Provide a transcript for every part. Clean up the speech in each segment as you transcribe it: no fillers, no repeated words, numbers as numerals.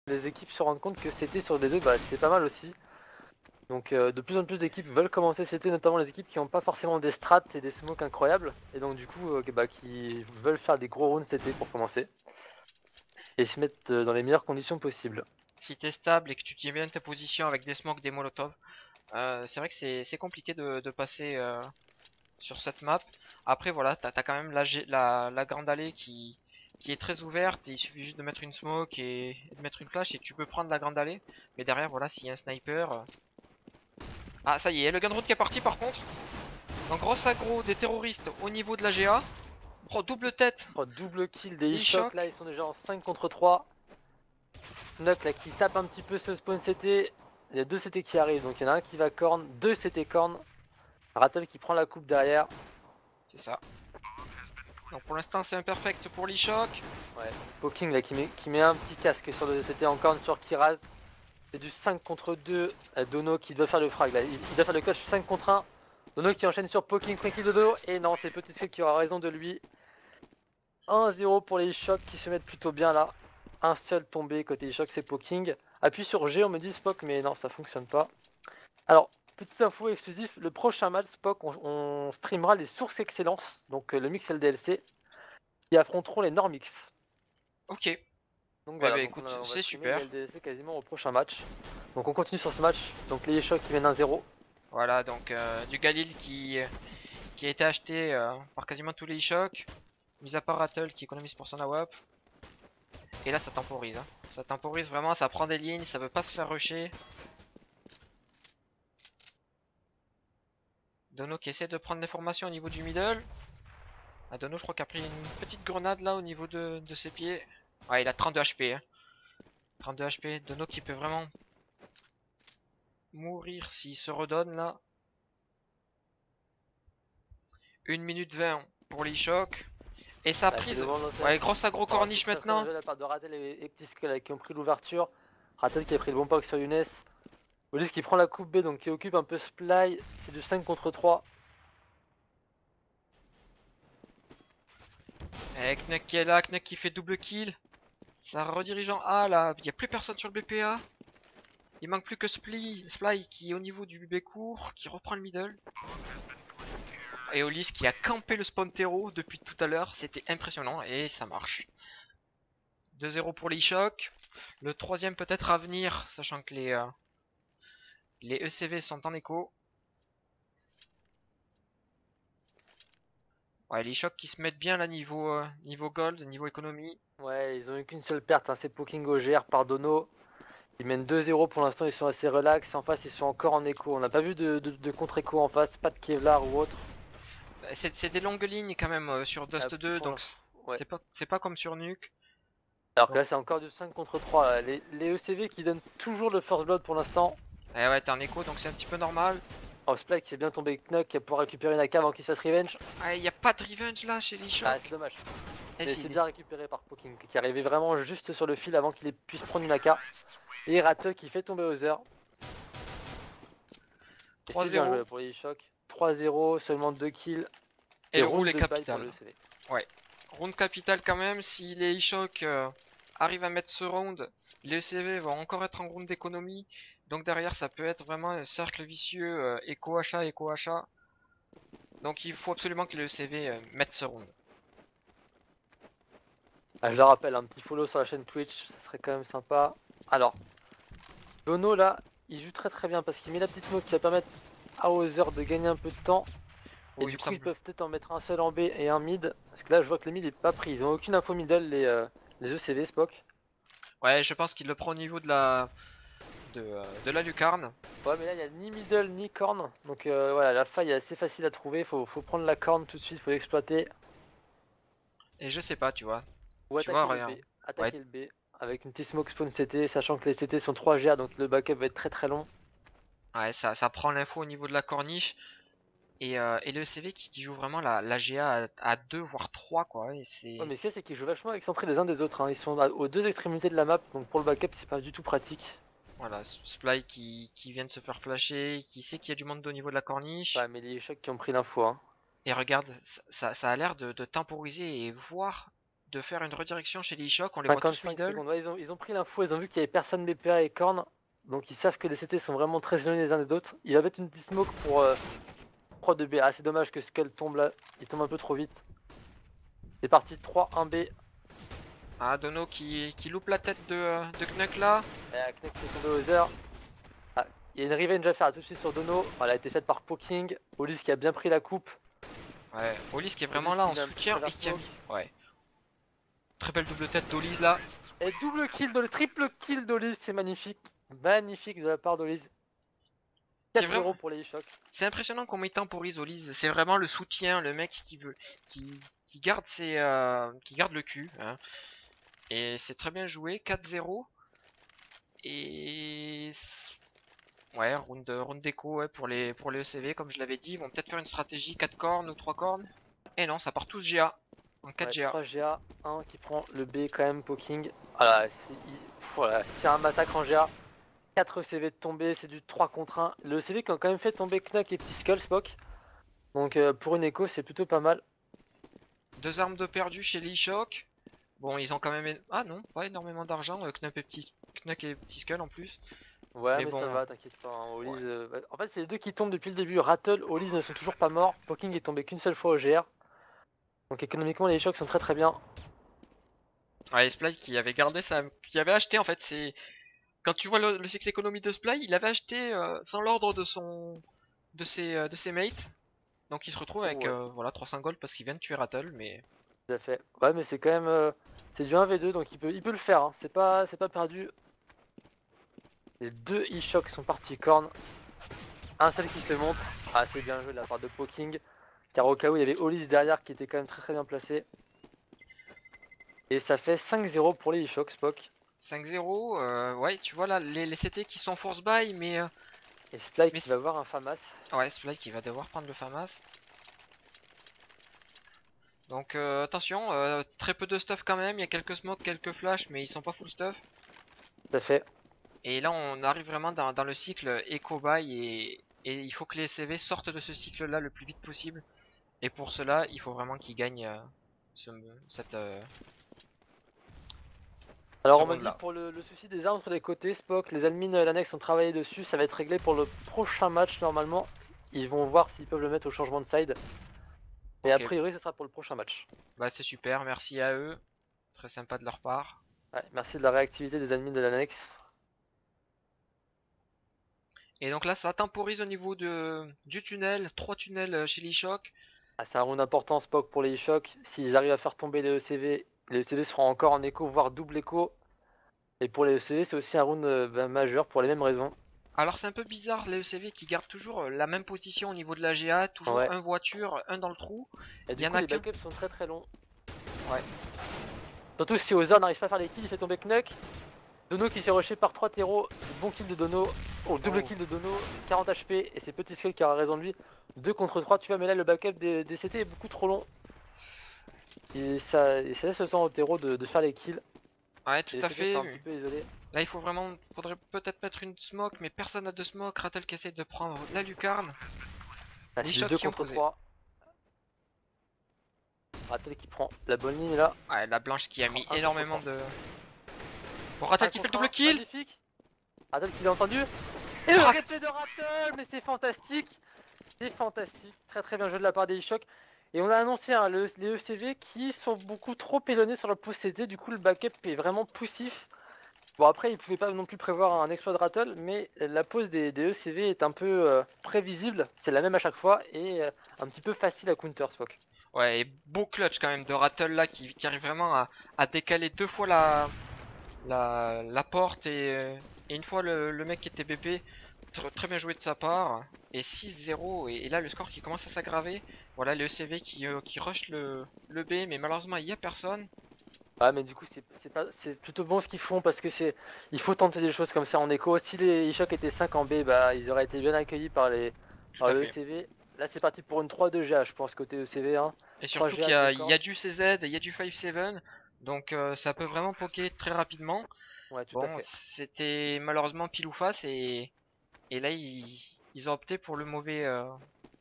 les équipes se rendent compte que CT sur D2, bah, c'est pas mal aussi. Donc de plus en plus d'équipes veulent commencer CT, notamment les équipes qui n'ont pas forcément des strats et des smokes incroyables. Et donc du coup, bah, qui veulent faire des gros rounds CT pour commencer. Et se mettre dans les meilleures conditions possibles. Si t'es stable et que tu tiens bien ta position avec des smokes, des molotovs, c'est vrai que c'est compliqué de passer sur cette map. Après voilà, t'as quand même la grande allée qui est très ouverte. Et il suffit juste de mettre une smoke et de mettre une flash et tu peux prendre la grande allée. Mais derrière voilà, s'il y a un sniper... Ah ça y est, le gunroad qui est parti par contre. Donc gros aggro des terroristes au niveau de la GA. Oh, double tête. Oh, double kill des e-shock, E-shock. là ils sont déjà en 5 contre 3. Snuck là qui tape un petit peu ce spawn CT. Il y a 2 CT qui arrivent, donc il y en a un qui va corn, 2 CT corn. Rattle qui prend la coupe derrière. C'est ça. Donc pour l'instant c'est imperfect pour l'e-shock. Ouais, Poking là qui met un petit casque sur le CT en corn sur Kiraz. C'est du 5 contre 2. Dono qui doit faire le frag là. Il doit faire le clutch 5 contre 1. Dono qui enchaîne sur Poking, tranquille Dono. Et non, c'est Petit Sky qui aura raison de lui. 1-0 pour les e-shock qui se mettent plutôt bien là. Un seul tombé côté e-shock, c'est Poking. Appuie sur G, on me dit Spock, mais non, ça fonctionne pas. Alors, petite info exclusive, le prochain match Spock, on streamera les sources excellence, donc le mix LDLC, qui affronteront les Normix. Ok. Donc Eh voilà, ben donc écoute, on va c'est streamer les super. LDLC quasiment au prochain match. Donc on continue sur ce match, donc les e-shock qui viennent 1-0. Voilà, donc du Galil qui a été acheté par quasiment tous les e-shocks, mis à part Rattle qui économise pour son AWP. Et là ça temporise, hein. Ça temporise vraiment, ça prend des lignes, ça veut pas se faire rusher. Dono qui essaie de prendre des formations au niveau du middle. Ah, Dono je crois qu'il a pris une petite grenade là au niveau de ses pieds. Ouais, il a 32 HP, hein. 32 HP, Dono qui peut vraiment mourir s'il se redonne là. 1 minute 20 pour l'e-shock. Et sa Bah, c'est prise. devant l'océan. Ouais, grosse aggro Oh, c'est corniche très bien maintenant. joué de la part de Rattle et Petit Skull qui ont pris l'ouverture. Rattle qui a pris le bon poke sur Younes. Willis qui prend la coupe B, donc qui occupe un peu Sply. C'est du 5 contre 3. Et Knuck qui est là, Knuck qui fait double kill. Ça redirige en A là, il n'y a plus personne sur le BPA. Il manque plus que Sply qui est au niveau du BB court, qui reprend le middle. Et Olis qui a campé le spawn terreau depuis tout à l'heure, c'était impressionnant et ça marche. 2-0 pour les chocs. Le troisième peut-être à venir, sachant que les ECV sont en écho. Ouais, les chocs qui se mettent bien là niveau gold, niveau économie. Ouais, ils ont eu qu'une seule perte, hein, c'est Poking OGR par Dono. Ils mènent 2-0 pour l'instant, ils sont assez relax. En face, ils sont encore en écho. On n'a pas vu de contre-écho en face, pas de Kevlar ou autre. C'est des longues lignes quand même sur Dust Ils 2, font donc leur... Ouais. c'est pas comme sur Nuke. Alors que Donc, là, c'est encore du 5 contre 3. Là. Les ECV qui donnent toujours le first blood pour l'instant. eh ouais, t'es en écho, donc c'est un petit peu normal. Oh, Spike qui est bien tombé Knuck qui a pouvoir récupérer une AK avant qu'il se fasse revenge. Ah, il n'y a pas de revenge là chez les Ah, chocs. c'est dommage. Eh Mais si, c'est bien récupéré par Poking qui arrivait vraiment juste sur le fil avant qu'il puisse prendre une AK. Et Rattle qui fait tomber Other. Et c'est bien 3-0. joué pour les chocs. 3-0, seulement 2 kills. Et Et le round round est de bail pour capital. le ECV. Ouais. Round capital quand même. Si les e-shock arrivent à mettre ce round, les ECV vont encore être en round d'économie. Donc derrière, ça peut être vraiment un cercle vicieux éco-achat, éco-achat. Donc il faut absolument que les ECV mettent ce round. Ah, je le rappelle, un petit follow sur la chaîne Twitch, ça serait quand même sympa. Alors, Dono là, il joue très très bien parce qu'il met la petite smoke qui va permettre à Other de gagner un peu de temps. Et Oh, il du me coup, ils semble. peuvent peut-être en mettre un seul en B et un mid. Parce que là, je vois que le mid est pas pris. Ils ont aucune info middle, les ECV, Spock. Ouais, je pense qu'il le prend au niveau de la lucarne. Ouais, mais là, il n'y a ni middle ni corn. Donc voilà, la faille est assez facile à trouver. Faut prendre la corn tout de suite, faut l'exploiter. Et je sais pas, tu vois. Ou Tu vois, attaquer le B. regarde. Ouais. Attaquer le B avec une petite smoke spawn CT, sachant que les CT sont 3 GA, donc le backup va être très très long. Ouais, ça prend l'info au niveau de la corniche. Et le CV qui joue vraiment la GA à 2 voire 3 quoi. Et Ouais, c'est. mais ce qu'il y a, c'est qu'ils jouent vachement excentrés les uns des autres, hein. Ils sont aux deux extrémités de la map, donc pour le backup, c'est pas du tout pratique. Voilà, Sply qui vient de se faire flasher, qui sait qu'il y a du monde au niveau de la corniche. Ouais, mais les chocs qui ont pris l'info, hein. Et regarde, ça a l'air de temporiser et voir. de faire une redirection chez les e-shock. On les voit tous 55 middle. secondes. Ouais, ils ont pris l'info, ils ont vu qu'il y avait personne BPA et Korn. Donc ils savent que les CT sont vraiment très éloignés les uns des autres. Il avait une petite smoke pour prod de B. Ah, c'est dommage que Skull tombe là. Il tombe un peu trop vite. C'est parti, 3-1B. Ah, Dono qui loupe la tête de Knuck là. Kneck fait tomber Other. Ah, il y a une revenge à faire tout de suite sur Dono. Elle a été faite par Poking. Olis qui a bien pris la coupe. Ouais, Olis qui est vraiment Olis là qui en vient soutien de et qui a smoke. mis. Ouais. Très belle double tête d'Olis là. Et double kill, triple kill d'Olis, c'est magnifique. Magnifique de la part d'Olis. C'est vraiment. 4-0 pour les e-shock. C'est impressionnant qu'on temporise Olis. C'est vraiment le soutien, le mec qui veut. Qui garde ses. Qui garde le cul. Hein. Et c'est très bien joué. 4-0. Et. Ouais, round déco ouais, pour les ECV, comme je l'avais dit. Ils vont peut-être faire une stratégie 4 cornes ou 3 cornes. Et non, ça part tous GA. En 4 Ouais, GA. 3 GA, 1 qui prend le B quand même, Poking. Voilà, c'est un massacre en GA. 4 CV de tomber, c'est du 3 contre 1. Le CV qui a quand même fait tomber Knack et Petit Skull Spock. Donc pour une écho, c'est plutôt pas mal. 2 armes de perdu chez les e-shock. Bon, ils ont quand même. Ah non, pas énormément d'argent. Knuck et Petit Skull en plus. Ouais, Mais mais bon. ça va, t'inquiète pas. Hein, Ouais. En fait, c'est les deux qui tombent depuis le début. Rattle, Olise ne sont toujours pas morts. Poking est tombé qu'une seule fois au GR. Donc économiquement, les e-shocks sont très très bien. Ouais, Splay qui avait gardé ça. Qui avait acheté en fait. C'est Quand tu vois le cycle économie de Splay, il avait acheté sans l'ordre de ses mates. Donc il se retrouve avec Ouais, voilà 300 gold parce qu'il vient de tuer Rattle. Mais tout à fait. Ouais, mais c'est quand même. C'est du 1v2, donc il peut le faire. Hein. C'est pas perdu. Les deux e-shocks sont partis corne. Un seul qui se montre. Ah, c'est bien joué de la part de Poking. Car au cas où, il y avait Olis derrière qui était quand même très très bien placé. Et ça fait 5-0 pour les e-shocks, Spock. 5-0, ouais, tu vois là, les CT qui sont force buy, Et Sply mais qui va voir un FAMAS. ouais, Splay qui va devoir prendre le FAMAS. Donc attention, très peu de stuff quand même, il y a quelques smokes, quelques flashs, mais ils sont pas full stuff. Tout à fait. Et là on arrive vraiment dans le cycle eco buy et il faut que les CV sortent de ce cycle là le plus vite possible. Et pour cela, il faut vraiment qu'ils gagnent ce, cette, Alors ce on m'a round dit là. pour le souci des armes sur les côtés, Spock, les admins l'annexe ont travaillé dessus, ça va être réglé pour le prochain match normalement. Ils vont voir s'ils peuvent le mettre au changement de side. Et a Ok, priori ce sera pour le prochain match. bah c'est super, merci à eux, très sympa de leur part. Ouais, merci de la réactivité des admins de l'annexe. Et donc là ça temporise au niveau du tunnel, 3 tunnels chez l'e-shock. Ah, c'est un round important Spock pour les e-shocks. S'ils arrivent à faire tomber les ECV seront encore en écho, voire double écho. Et pour les ECV c'est aussi un round majeur pour les mêmes raisons. Alors c'est un peu bizarre les ECV qui gardent toujours la même position au niveau de la GA, toujours Ouais. un voiture, un dans le trou. Et Il y du en coup a les qu'un. backups sont très très longs. Ouais. Surtout si Ozar n'arrive pas à faire les kills, il fait tomber Knuck. Dono qui s'est rushé par 3 terreaux. Bon kill de Dono. Oh, double Oh. kill de Dono. 40 HP. Et c'est Petit Skull qui aura raison de lui. 2 contre 3, tu vois, mais là le backup des CT est beaucoup trop long. Et ça laisse le temps au terreau de faire les kills. Ouais, Et tout les à CT sont fait. un petit peu isolés. Là, faudrait peut-être mettre une smoke, mais personne n'a de smoke. Rattle qui essaie de prendre la lucarne. Ah, Les c'est du shots 2 qui ont contre posé. 3. Rattel qui prend la bonne ligne là. Ouais, la blanche qui a mis Un contre énormément trois. de. Bon, Rattle Un qui fait le contre double un, kill. magnifique. Rattel qui l'a entendu. Et le Ah, replay de Rattel, mais c'est fantastique. C'est fantastique, très très bien joué de la part des e-shocks. Et on a annoncé hein, les ECV qui sont beaucoup trop éloignés sur leur post CT, du coup le backup est vraiment poussif. Bon après ils pouvaient pas non plus prévoir un exploit de Rattle, mais la pose des ECV est un peu prévisible, c'est la même à chaque fois et un petit peu facile à counter Spock. ouais, et beau clutch quand même de Rattle là qui arrive vraiment à décaler 2 fois la porte et une fois le mec qui était BP. Très bien joué de sa part. Et 6-0. Et là, le score qui commence à s'aggraver. Voilà, le ECV qui rush le B. Mais malheureusement, il n'y a personne. Ouais mais du coup c'est plutôt bon ce qu'ils font parce que il faut tenter des choses comme ça en écho. Si les e-shocks étaient 5 en B, bah ils auraient été bien accueillis Tout par à le fait. ECV. Là c'est parti pour une 3-2 GA je pense côté ECV hein. Et 3 surtout GA, 2 il y cornes. a du CZ, il y a du 5-7. Donc ça peut vraiment poker très rapidement. Ouais tout à Bon, fait. c'était malheureusement pile ou face. Et là, ils ont opté pour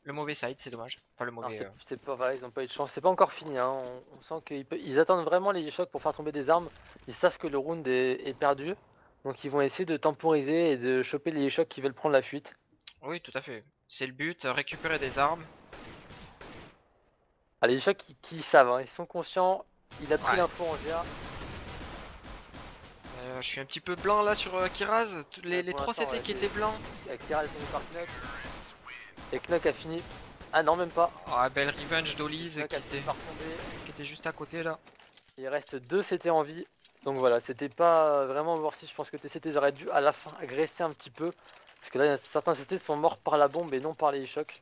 le mauvais side, c'est dommage. Enfin le Alors, mauvais. c'est pas vrai, ils ont pas eu de chance. C'est pas encore fini, hein. On sent qu'ils attendent vraiment les chocs pour faire tomber des armes. Ils savent que le round est perdu. Donc ils vont essayer de temporiser et de choper les chocs qui veulent prendre la fuite. Oui, tout à fait. C'est le but, récupérer des armes. Ah, les chocs qui savent, hein. Ils sont conscients. Il a pris Ouais. l'info en GA. Je suis un petit peu blanc là sur Kiraz. Les Pour 3 l'instant, CT ouais, qui étaient blancs. Kira est tombé par Knock. Et Knock a fini. Ah non, même pas. Ah, belle revenge d'Olize Knock a fini par tomber. qui était juste à côté là. Il reste 2 CT en vie. Donc voilà, c'était pas vraiment worthy. Je pense que tes CT auraient dû à la fin agresser un petit peu. Parce que là, certains CT sont morts par la bombe et non par les chocs.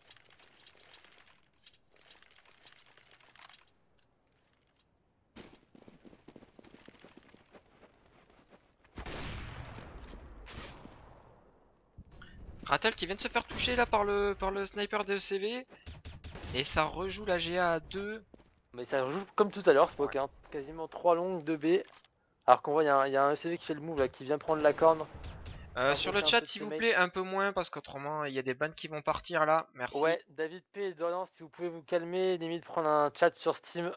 Rattle qui vient de se faire toucher là par le sniper de ECV. Et ça rejoue la GA à 2. Mais ça joue comme tout à l'heure, Spock. Hein. Quasiment 3 longues, 2 B. Alors qu'on voit, il y a un ECV qui fait le move là, qui vient prendre la corne. Sur le chat, s'il vous plaît, un peu moins parce qu'autrement il y a des bans qui vont partir là. Merci. Ouais, David P et Dorian, si vous pouvez vous calmer, limite prendre un chat sur Steam.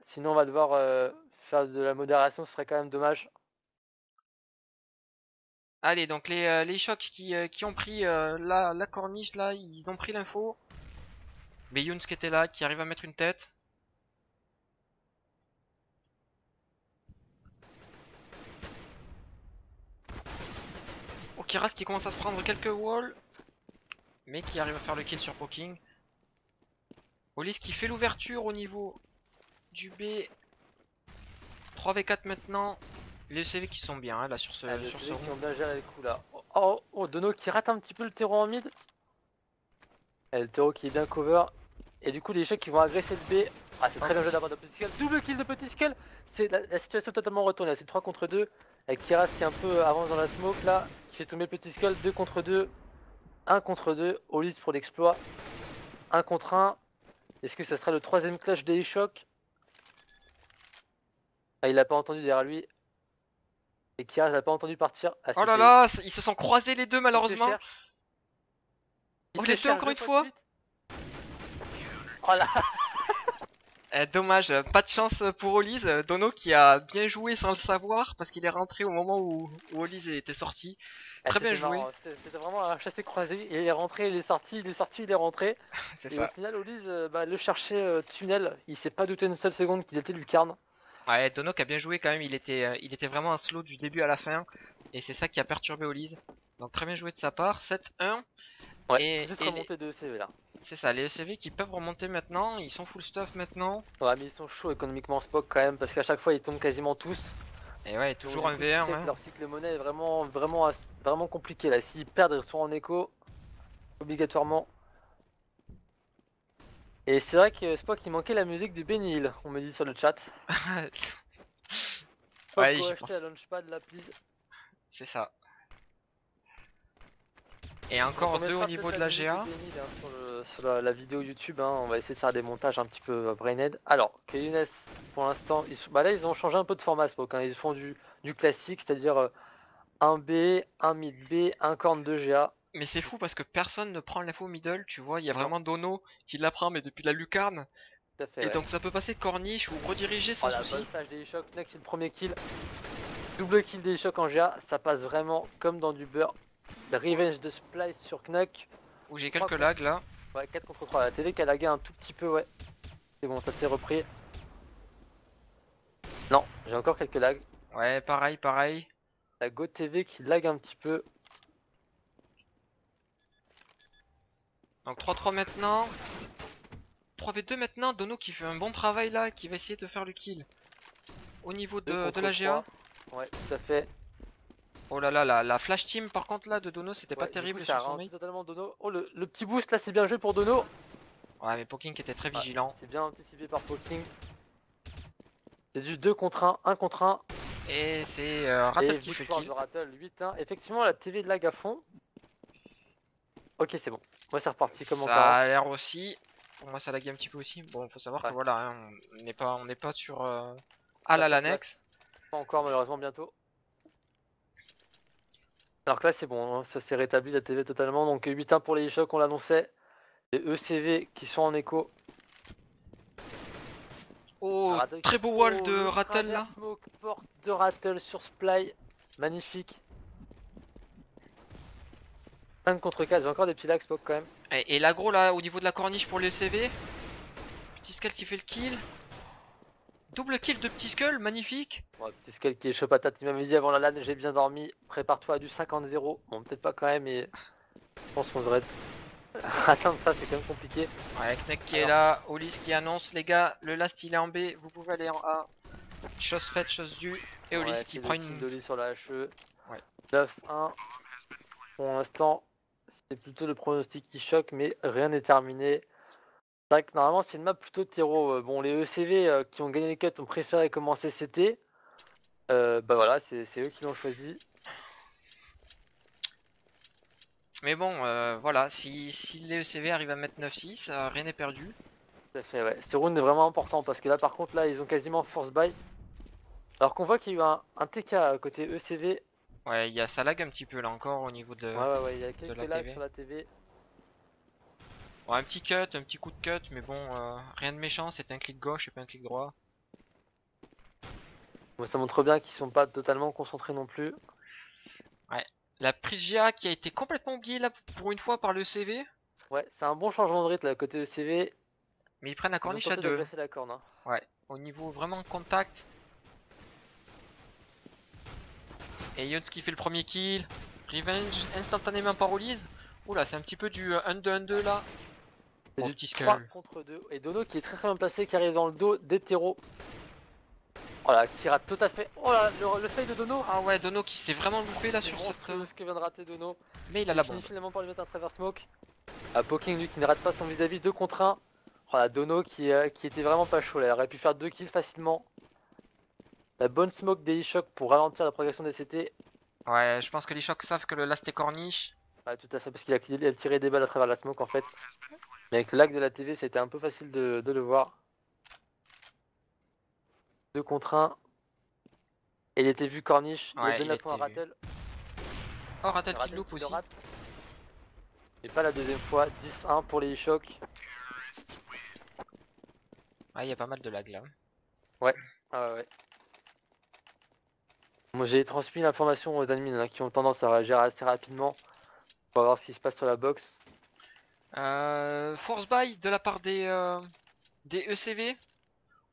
Sinon, on va devoir faire de la modération, ce serait quand même dommage. Allez, donc les chocs qui ont pris la corniche là, ils ont pris l'info. Beyouns qui était là, qui arrive à mettre une tête. Okiras qui commence à se prendre quelques walls. Mais qui arrive à faire le kill sur Poking. Olis qui fait l'ouverture au niveau du B. 3v4 maintenant. Les CV qui sont bien hein, là sur ce Les sur ce ECV qui ont round. bien géré le coup là. Oh, Dono qui rate un petit peu le terreau en mid. Et le terreau qui est bien cover. Et du coup, les chocs qui vont agresser le B. Ah, c'est très bien joué d'avoir de Petit Skull. Double kill de Petit Skull. C'est la situation totalement retournée. C'est 3 contre 2. Avec Kiras qui est un peu avance dans la smoke là. Qui fait tomber Petit Skull. 2 contre 2. 1 contre 2. Olis pour l'exploit. 1 contre 1. Est-ce que ça sera le troisième clash des chocs? Ah, il l'a pas entendu derrière lui. Et Kiras l'a pas entendu partir. Ah, Oh là c'était. là, ils se sont croisés les deux Il se malheureusement. cherche. Il Oh se les deux cherche encore deux une fois de fois. suite. Oh là. Dommage, pas de chance pour Olise. Dono qui a bien joué sans le savoir parce qu'il est rentré au moment où Olise était sorti. Ah, Très bien c'était joué, marrant. C'était vraiment un chassé croisé. Il est rentré, il est sorti, il est sorti, il est rentré. c'est Et au ça. final, Olise le cherchait tunnel. Il s'est pas douté une seule seconde qu'il était lucarne. Ouais, Dono qui a bien joué quand même, il était vraiment un slow du début à la fin. Et c'est ça qui a perturbé Olise. Donc très bien joué de sa part, 7-1. Ouais, Et, juste et les- remonté de ECV là. c'est ça, les ECV qui peuvent remonter maintenant, ils sont full stuff maintenant. Ouais, mais ils sont chauds économiquement Spock quand même. Parce qu'à chaque fois, ils tombent quasiment tous. Et ouais, Donc, toujours du un coup, ce qui V1. fait que Hein. leur cycle monnaie est vraiment compliqué là. S'ils perdent, ils sont en écho. Obligatoirement. Et c'est vrai que Spock il manquait la musique du Benny Hill, on me dit sur le chat. Spock Ouais, go j'y pense. acheter à Launchpad là, please. C'est ça. Et Donc, encore on deux au mettra niveau peut-être de la la musique GA. de Benny là, sur la vidéo YouTube. Hein. On va essayer de faire des montages un petit peu brainhead. Alors, que Younes, pour l'instant, là ils ont changé un peu de format Spock. Hein. Ils font du classique, c'est-à-dire un B, un mid B, un corne de GA. Mais c'est fou parce que personne ne prend l'info middle, tu vois, il y a Non, vraiment Dono qui la prend mais depuis la lucarne. tout à fait, Et ouais. donc ça peut passer corniche ou rediriger Oh sans la souci. bonne flash des chocs, Next c'est le premier kill. Double kill des chocs en GA, ça passe vraiment comme dans du beurre. Le revenge de Splice sur Knuck. Où j'ai 3 quelques lags là. Ouais, 4 contre 3. La télé qui a lagué un tout petit peu, ouais. C'est bon, ça s'est repris. Non, j'ai encore quelques lags. Ouais, pareil, pareil. La Go TV qui lag un petit peu. Donc 3-3 maintenant. 3v2 maintenant, Dono qui fait un bon travail là, qui va essayer de faire le kill. Au niveau 2 de contre la GA. 3. Ouais, tout à fait. Oh là là, la flash team par contre là de Dono c'était pas Ouais, du coup, terrible ça a sur son ralenti mate. totalement Dono. Oh, le petit boost là, c'est bien joué pour Dono. Ouais mais Poking qui était très Ouais, vigilant. c'est bien anticipé par Poking. C'est du 2 contre 1, 1 contre 1. Et c'est Et Rattle qui fait le victoire kill. de Rattle 8-1. Effectivement, la TV lag à fond. Ok, c'est bon. Moi, c'est reparti comme en Ça 40. a l'air aussi. Pour moi ça lague un petit peu aussi. Bon faut savoir que Ouais, voilà, hein, on n'est pas sur à pas la sur place. Lanex. Pas encore, malheureusement, bientôt. Alors que là, c'est bon. Hein, ça s'est rétabli la TV totalement. Donc 8-1 pour les chocs, on l'annonçait. Les ECV qui sont en écho. Oh, Rattle très qui- beau wall oh, de le Rattle là. travers smoke porte de Rattle sur Sply. Magnifique. 5 contre 4, j'ai encore des petits lags smoke quand même. Et l'agro là au niveau de la corniche pour les CV. Petit Skull qui fait le kill. Double kill de Petit Skull, magnifique. Bon, petit Skull qui est chaud patate, il m'avait dit avant la LAN, j'ai bien dormi. Prépare-toi à du 50-0. Bon, peut-être pas quand même, mais je pense qu'on devrait atteindre ça, c'est quand même compliqué. Ouais, Knek qui est là, Olis qui annonce les gars, le last il est en B, vous pouvez aller en A. Chose faite, chose due. Et Olis Ouais, qui c'est prend le kill une. d'Oli sur la HE. Ouais. 9-1. Pour l'instant, c'est plutôt le pronostic qui choque, mais rien n'est terminé. C'est vrai que normalement, c'est une map plutôt terreau. Bon, les ECV qui ont gagné les cuts ont préféré commencer CT. Bah voilà, c'est eux qui l'ont choisi. Mais bon, voilà, si les ECV arrivent à mettre 9-6, rien n'est perdu. Tout à fait, ouais. Ce round est vraiment important parce que là, par contre, là, ils ont quasiment force buy. Alors qu'on voit qu'il y a eu un TK côté ECV. Ouais, il y a ça lag un petit peu là encore au niveau Ouais, il y a de quelques la lags TV. sur la TV. Bon, un petit cut, un petit coup de cut, mais bon, rien de méchant, c'était un clic gauche et pas un clic droit. Bon, ça montre bien qu'ils sont pas totalement concentrés non plus. Ouais. La prise GA qui a été complètement oubliée là pour une fois par le CV, Ouais, c'est un bon changement de rythme là, côté ECV. mais ils prennent la Ils ont corniche à tenté de 2. placer la corne. Hein. Ouais, au niveau vraiment contact. Et Yods qui fait le premier kill. Revenge instantanément par Olise. Oula, c'est un petit peu du 1-2-1-2 là. C'est Oh, du petit 3 Skull. contre 2. Et Dono qui est très bien placé, qui arrive dans le dos d'Hétéro. Voilà, qui rate tout à fait. Oh là, le fail de Dono. Ah ouais, Dono qui s'est vraiment loupé là C'est sur cette. monstrueux ce que vient de rater Dono. Mais il a la finit bombe. finalement par lui mettre un travers smoke. Poking lui qui ne rate pas son vis-à-vis 2 contre 1. Oh là, Dono qui était vraiment pas chaud là. Il aurait pu faire 2 kills facilement. La bonne smoke des e-shock pour ralentir la progression des CT. Ouais, je pense que les chocs savent que le last est corniche. Ouais, tout à fait, parce qu'il a tiré des balles à travers la smoke en fait. Mais avec le lag de la TV, c'était un peu facile de le voir. 2 contre 1. Et il était vu corniche, il a Ouais, donné il la point à était vu. Rattle. Oh, Rattle qui Rattle loupe qui le aussi. rate. Et pas la deuxième fois, 10-1 pour les e-shock. Ah, il y a pas mal de lag là. Ah ouais. Moi j'ai transmis l'information aux admins hein, qui ont tendance à réagir assez rapidement. On va voir ce qui se passe sur la box. Force buy de la part des ECV.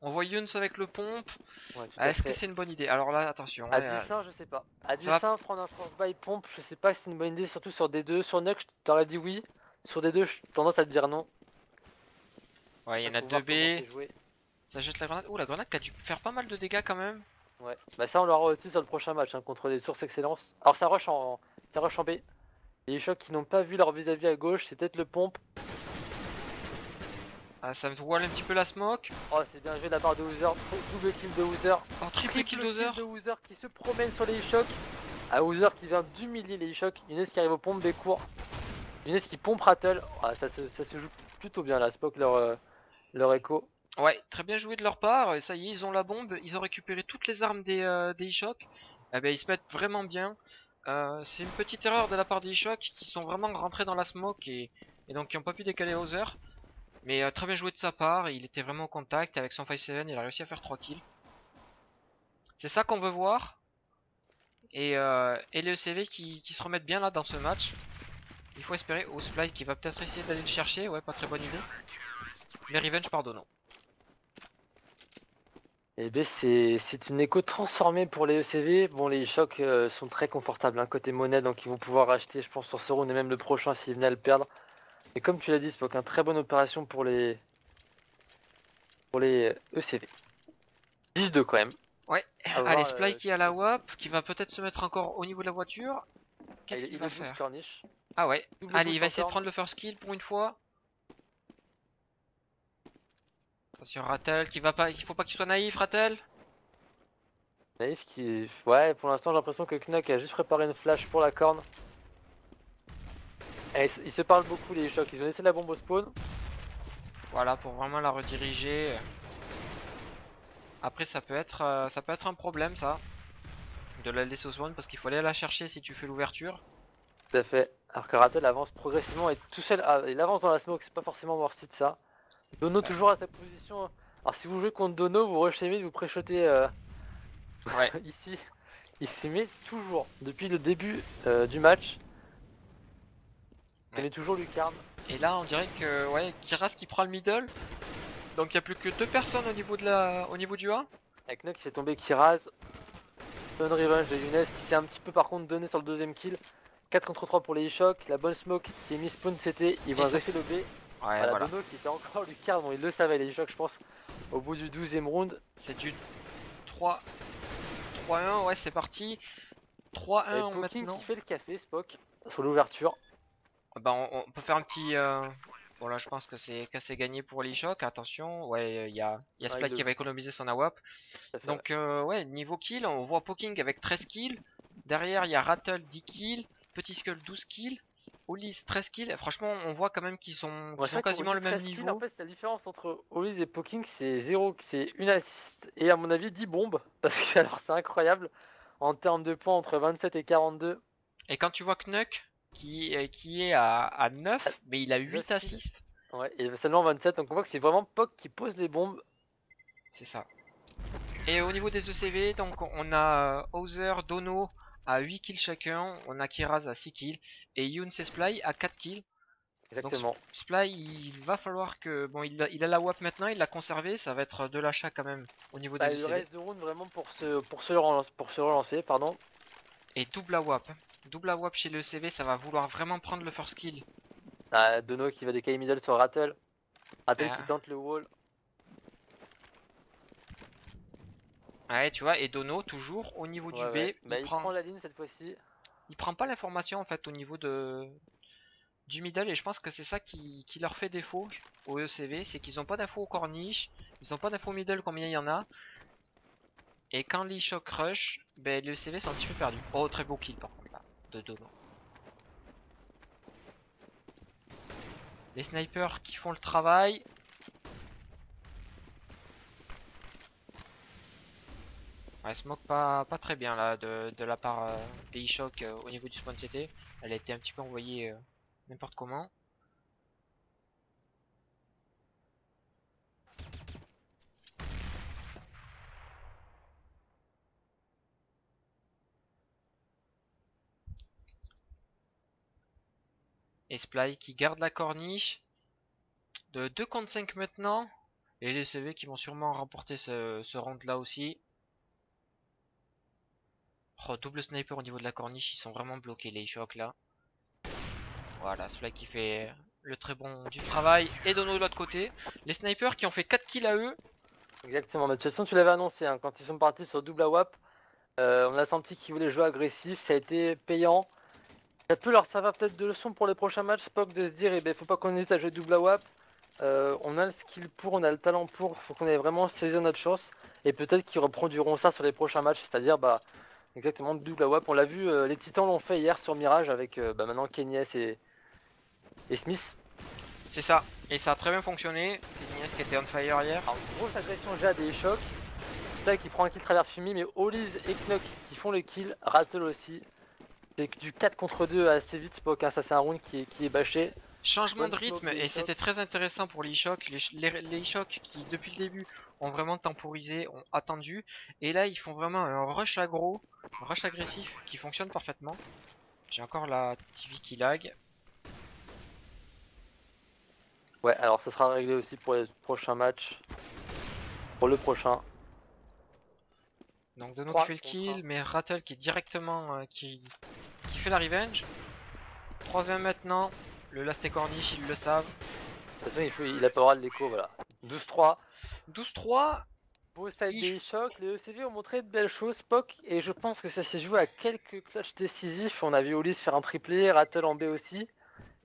On voit Yuns avec le pompe. Ouais, tout à Est-ce que fait. c'est une bonne idée? Alors là, attention. À Ouais, 10-1, je sais pas. À ça va. 10-1, prendre un force buy pompe, je sais pas si c'est une bonne idée, surtout sur D2. Sur Nuck, je t'aurais dit oui. Sur D2, j'ai tendance à te dire non. Ouais, il y en a Faut voir comment 2B. c'est joué. Ça jette la grenade. Ouh, la grenade qui a dû faire pas mal de dégâts quand même. Ouais. Bah ça on l'aura aussi sur le prochain match hein, contre les sources excellence. Alors ça rush en B. Les chocs qui n'ont pas vu leur vis-à-vis à gauche, c'est peut-être le pompe. Ah, ça me wall un petit peu la smoke. Oh c'est bien joué de la part de Hoozer. Double kill de Hoozer. Oh, triple kill d'Ozer. de Hoozer qui se promène sur les chocs. À Hoozer qui vient d'humilier les chocs. Younes qui arrive aux pompes des cours. Younes qui pompe Rattle. Ah, ça se joue plutôt bien là, Spock leur écho. Ouais, très bien joué de leur part. Ça y est, ils ont la bombe. Ils ont récupéré toutes les armes des e-shock. Eh ben, ils se mettent vraiment bien. C'est une petite erreur de la part des e-shock qui sont vraiment rentrés dans la smoke et donc qui n'ont pas pu décaler Hauser. Mais très bien joué de sa part. Il était vraiment au contact. Avec son 5-7, il a réussi à faire 3 kills. C'est ça qu'on veut voir. Et les ECV qui se remettent bien là dans ce match. Il faut espérer. Oh, Sply qui va peut-être essayer d'aller le chercher. Ouais, pas très bonne idée. Mais Revenge, pardonnons. Et ben c'est une écho transformée pour les ECV. Bon les chocs sont très confortables hein, côté monnaie donc ils vont pouvoir racheter je pense sur ce round et même le prochain s'ils venaient à le perdre. Et comme tu l'as dit Spock, une très bonne opération pour les ECV. 10-2 quand même. Ouais, À allez, voir, Sply qui a la WAP, qui va peut-être se mettre encore au niveau de la voiture. Qu'est-ce qu'il il va est boost faire? corniche. Ah ouais, Double allez, il boost va essayer de encore. prendre le first kill pour une fois. Attention, Rattle, il faut pas qu'il soit naïf, Rattle. Naïf qui... Ouais pour l'instant j'ai l'impression que Knuck a juste préparé une flash pour la corne. Et ils se parlent beaucoup les chocs, ils ont laissé la bombe au spawn. Voilà, pour vraiment la rediriger. Après, ça peut être un problème, ça. De la laisser au spawn, parce qu'il faut aller la chercher si tu fais l'ouverture. Tout à fait. Alors que Rattle avance progressivement et tout seul, il avance dans la smoke, c'est pas forcément worth it ça. Dono toujours à sa position. Alors si vous jouez contre Dono, vous rushez mid, vous pré-shotez Ouais. ici. Il s'y met toujours, depuis le début du match. Il Ouais. met toujours Lucarne. Et là, on dirait que ouais, Kiras qui prend le middle. Donc il y a plus que 2 personnes au niveau du A. Avec Nock qui fait tomber Kiraz. Bonne revenge de Younes qui s'est un petit peu par contre donné sur le deuxième kill. 4 contre 3 pour les e-shock. La bonne smoke qui est mis spawn CT. Ils vont rester le B. Ouais, Voilà, voilà. Dono qui fait encore Lucarne. Bon, il le savait les e-shock, je pense. Au bout du 12ème round. C'est du 3-1, ouais, c'est parti. 3-1 Avec Poking maintenant. qui fait le café, Spock, sur l'ouverture. Bah, on peut faire un petit. Bon, là, je pense que c'est gagné pour l'e-shock. Attention, ouais, il y a Splite il qui le va économiser son AWP. Tout à fait, Donc, ouais, niveau kill, on voit Poking avec 13 kills. Derrière, il y a Rattle 10 kills. Petit Skull 12 kills. Olis 13 kills. Franchement, on voit quand même qu'ils sont, ouais, c'est vrai quasiment qu'Olis le même 13 kills, niveau. en fait, la différence entre Olis et Poking, c'est 0, c'est une assist et à mon avis 10 bombes. Parce que alors c'est incroyable en termes de points entre 27 et 42. Et quand tu vois Knuck qui est à 9, mais il a 9 8 kills. assists. Ouais, et seulement 27, donc on voit que c'est vraiment Pok qui pose les bombes. C'est ça. Et au niveau des ECV, donc on a Hauser, Dono à 8 kills chacun, on a Kiraz à 6 kills et Younes et Sply à 4 kills. Donc Exactement. Sply, il va falloir que... Bon, il a la WAP maintenant, il l'a conservé, ça va être de l'achat quand même au niveau Bah, des il lui ECV. reste 2 rounds vraiment pour se relancer, pardon. Et double AWAP. Double AWAP chez le ECV, ça va vouloir vraiment prendre le first kill. Ah, Dono qui va décaler middle sur Rattle. Rattle qui Ah. tente le wall. Ouais, tu vois, et Dono, toujours au niveau du Ouais, ouais. B, Bah, il prend la ligne cette fois-ci. il prend pas l'information en fait au niveau du middle et je pense que c'est ça qui leur fait défaut au ECV, c'est qu'ils ont pas d'infos au corniche, ils ont pas d'infos middle combien il y en a. Et quand les shock rush, ben les ECV sont un petit peu perdus. Oh très beau kill par contre là, de Dono. Les snipers qui font le travail. Ouais, smoke pas très bien là de la part des e-shock au niveau du spawn CT. Elle a été un petit peu envoyée n'importe comment. Et Sply qui garde la corniche. De 2 contre 5 maintenant. Et les CV qui vont sûrement remporter ce round là aussi. Oh, double sniper au niveau de la corniche, ils sont vraiment bloqués les chocs là. Voilà, Sply qui fait le très bon du travail. Et Dono de l'autre côté. Les snipers qui ont fait 4 kills à eux. Exactement, mais de toute façon tu l'avais annoncé, hein, quand ils sont partis sur double AWAP, on a senti qu'ils voulaient jouer agressif, ça a été payant. Ça peut leur servir peut-être de leçon pour les prochains matchs, Spock, de se dire, eh ben, faut pas qu'on hésite à jouer double AWAP. On a le skill pour, on a le talent pour, faut qu'on ait vraiment saisi notre chance. Et peut-être qu'ils reproduiront ça sur les prochains matchs, c'est-à-dire bah, exactement double AWAP. On l'a vu, les Titans l'ont fait hier sur Mirage avec bah, maintenant Kenyes et Smith. C'est ça. Et ça a très bien fonctionné. Ignace qui était on fire hier. Alors, grosse agression G à des chocs. Spike qui prend un kill travers Fumi, mais Oliz et Knuck qui font le kill, Rattle aussi. C'est du 4 contre 2 assez vite Spock, hein. Ça c'est un round qui est bâché. Changement de Bonne smoke rythme des et chocs. c'était très intéressant pour les chocs. Les chocs qui depuis le début ont vraiment temporisé, ont attendu. Et là ils font vraiment un rush aggro, un rush agressif qui fonctionne parfaitement. J'ai encore la TV qui lag. Ouais, alors ça sera réglé aussi pour les prochains matchs. Pour le prochain. Donc Dono qui 3 fait le contre kill, 1. mais Rattle qui est directement qui fait la revenge. 3-20 maintenant. Le last et corniche, ils le savent. De toute façon, il a pas le droit de l'écho, voilà. 12-3. 12-3. Beau side des chocs, les ECV ont montré de belles choses, Spock, et je pense que ça s'est joué à quelques clutches décisifs. On a vu Ulysse faire un triplé, Rattle en B aussi,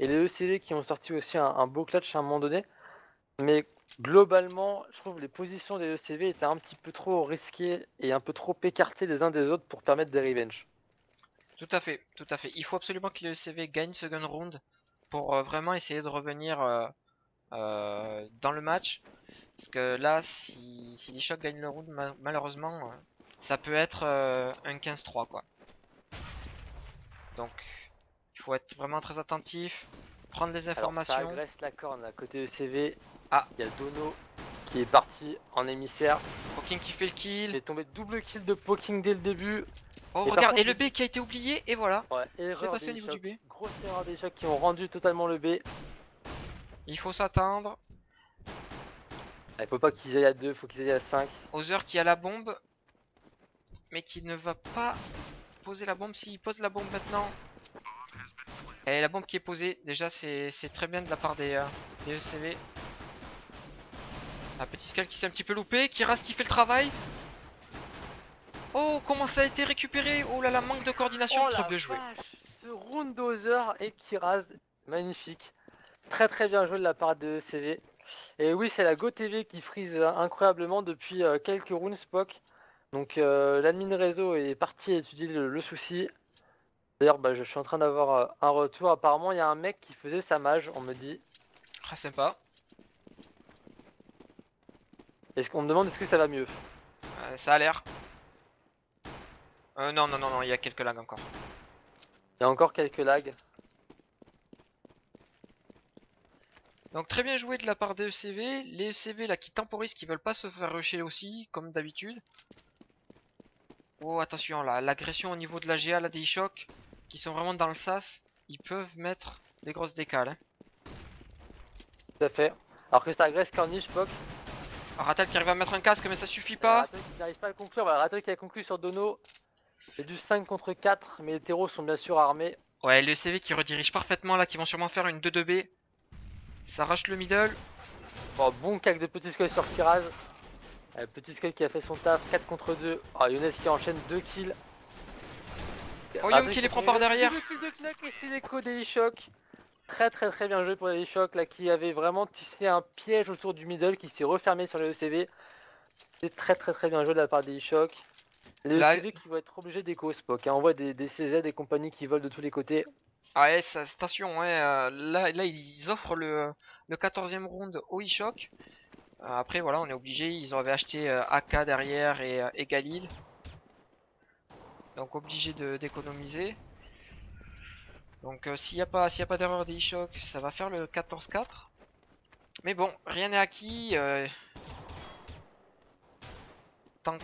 et les ECV qui ont sorti aussi un beau clutch à un moment donné. Mais globalement, je trouve les positions des ECV étaient un petit peu trop risquées et un peu trop écartées les uns des autres pour permettre des revenges. Tout à fait, tout à fait. Il faut absolument que les ECV gagnent second round pour vraiment essayer de revenir dans le match. Parce que là, si les chocs gagnent le round, malheureusement, ça peut être un 15-3 quoi. Donc, faut être vraiment très attentif, prendre les Alors ça informations. agresse la corne à côté ECV. Ah. Il y a Dono qui est parti en émissaire. Poking qui fait le Il kill. est tombé double kill de Poking dès le début. Oh Et par regarde, contre, et le B qui a été oublié, et voilà. Ouais, C'est erreur passé au des niveau du chocs. B. Grosse erreur des chocs qui ont rendu totalement le B. Il faut s'attendre. Il faut pas qu'ils aillent à 2, faut qu'ils aillent à 5. Other qui a la bombe, mais qui ne va pas poser la bombe. S'il pose la bombe maintenant. Et la bombe qui est posée, déjà c'est très bien de la part des ECV. Un petit Skull qui s'est un petit peu loupé, Kiraz qui fait le travail. Oh, comment ça a été récupéré. Oh là là, manque de coordination, Oh trop la bien joué. vache, ce round d'Other et Kiraz, magnifique. Très très bien joué de la part de ECV. Et oui, c'est la GoTV qui freeze incroyablement depuis quelques rounds Spock. Donc l'admin réseau est parti étudier le souci. D'ailleurs, bah, je suis en train d'avoir un retour. Apparemment, il y a un mec qui faisait sa mage, on me dit. Ah, sympa. Est-ce qu'on me demande est-ce que ça va mieux? Ça a l'air. Non, non, non, non, il y a quelques lags encore. Il y a encore quelques lags. Donc très bien joué de la part des ECV. Les ECV là qui temporisent, qui veulent pas se faire rusher aussi, comme d'habitude. Oh attention là, l'agression au niveau de la GA, là des chocs, qui sont vraiment dans le sas, ils peuvent mettre des grosses décales. Hein. Tout à fait. Alors que ça agresse Corniche, Spock. Ratel qui arrive à mettre un casque, mais ça suffit pas. Ratel qui n'arrive pas à conclure. Voilà, Ratel qui a conclu sur Dono. C'est du 5 contre 4, mais les terreaux sont bien sûr armés. Ouais, les ECV qui redirigent parfaitement là, qui vont sûrement faire une 2-2B. Ça arrache le middle. Bon cac de Petit Skull sur Kiraz. Petit Skull qui a fait son taf, 4 contre 2. Oh, Younes qui enchaîne 2 kills. Oh, Young qui les prend par derrière. Le kill de Knuck et c'est l'écho des Shock. Très très très bien joué pour les Shock là qui avait vraiment tissé un piège autour du middle qui s'est refermé sur les ECV. C'est très très très bien joué de la part des Shock. Les Là... ECV qui vont être obligés d'écho Spock. Hein. On voit des CZ, des compagnies qui volent de tous les côtés. Ah ouais, ça, attention, ouais, là ils offrent le 14e round au e-shock. Après voilà, on est obligé, ils avaient acheté AK derrière et Galil. Donc obligé d'économiser. Donc s'il n'y a pas d'erreur des e-shock, ça va faire le 14-4. Mais bon, rien n'est acquis.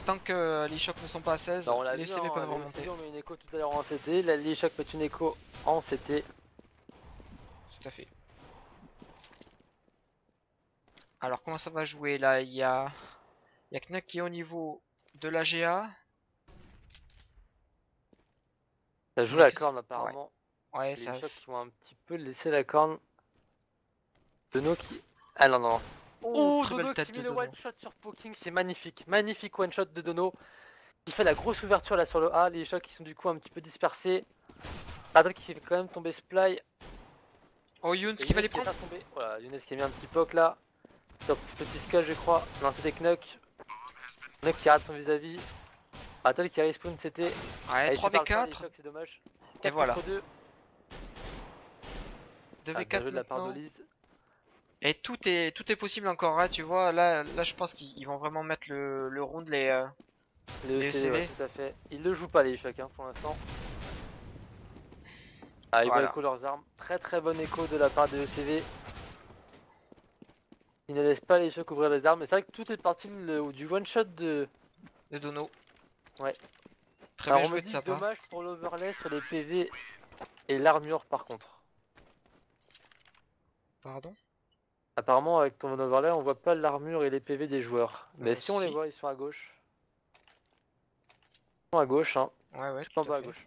Tant que les chocs ne sont pas à 16, Bah, on l'a les vu, CV hein, peuvent les remonter. ECV ont mis une écho tout à l'heure en CT. La les Shock met une écho en CT. Tout à fait. Alors comment ça va jouer là? Il y a Knack qui est au niveau de la GA. Ça joue Mais la que- corne apparemment. Ouais, Les ça. Shock qui vont un petit peu laisser la corne. Dono qui... Ah non non. Oh, très Dono belle tête qui de met le Dono. one shot sur Poking, c'est magnifique. Magnifique one shot de Dono. Qui fait la grosse ouverture là sur le A. Les Shock qui sont du coup un petit peu dispersés. Radel qui fait quand même tomber Sply. Oh, Younes Et qui va Younes les prendre. est pas tombé. Voilà, Younes qui a mis un petit poke là. Sur Petit Skull je crois. Non c'était Knuck. Knuck qui rate son vis-à-vis. Radel qui respawn c'était. Ouais, Allez, 3v4. C'est dommage. Et 4 voilà. contre 2. 2v4 Bien joué de la part de maintenant. Lise. Et tout est possible encore, hein, tu vois. Là je pense qu'ils vont vraiment mettre le round les Les ECV, ECV. ouais, tout à fait. Ils le jouent pas les chacun pour l'instant. Ah, ils vont Voilà. écho leurs armes. Très très bon écho de la part des ECV. Ils ne laissent pas les chocs ouvrir les armes. Mais c'est vrai que tout est parti du one shot de. De Dono. Ouais. Très Alors bien on me joué de dit sa part. dommage pour l'overlay sur les PV et l'armure par contre. Pardon. Apparemment avec ton overlay on voit pas l'armure et les PV des joueurs. Mais si on les Si. voit ils sont à gauche. Ils sont à gauche hein. Ouais, Ils tout sont à pas à fait. gauche.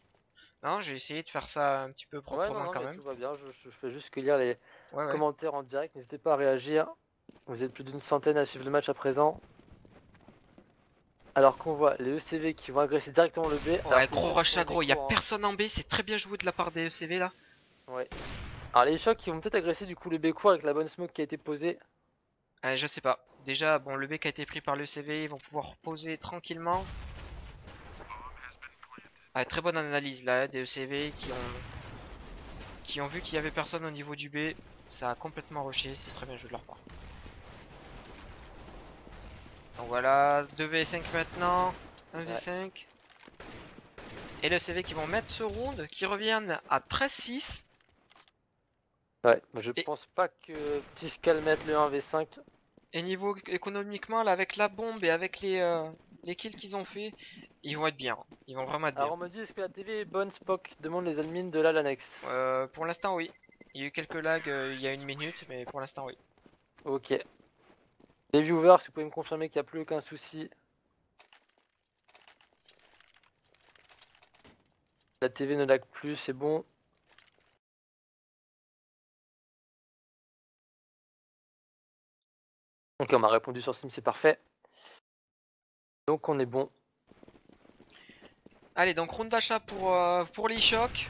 Non, j'ai essayé de faire ça un petit peu Ouais proprement non quand mais même. tout va bien. Je fais juste que lire les Ouais. commentaires en direct. N'hésitez pas à réagir. Vous êtes plus d'une centaine à suivre le match à présent. Alors qu'on voit les ECV qui vont agresser directement le B. Ouais, gros rush à aggro, il y a personne en B, c'est très bien joué de la part des ECV là. Ouais. Alors les chocs qui vont peut-être agresser du coup le B court avec la bonne smoke qui a été posée. Je sais pas. Déjà, bon, le B qui a été pris par le CV, ils vont pouvoir reposer tranquillement. Très bonne analyse là, hein, des ECV qui ont vu qu'il y avait personne au niveau du B. Ça a complètement rushé, c'est très bien joué de leur part. Donc voilà, 2v5 maintenant, 1v5. Et le CV qui vont mettre ce round, qui reviennent à 13-6. Ouais, moi je Et- pense pas que Tiscal mette le 1v5. Et niveau économiquement, là, avec la bombe et avec les kills qu'ils ont fait, ils vont être bien. Ils vont vraiment être bien. Alors on me dit est-ce que la TV est bonne, Spock demande les admins de la l'annexe. Pour l'instant, oui. Il y a eu quelques lags il y a 1 minute, mais pour l'instant, oui. Ok. Les viewers, si vous pouvez me confirmer qu'il n'y a plus aucun souci. La TV ne lag plus, c'est bon. Ok, on m'a répondu sur Steam, c'est parfait. Donc on est bon. Allez, donc round d'achat pour l'eShock.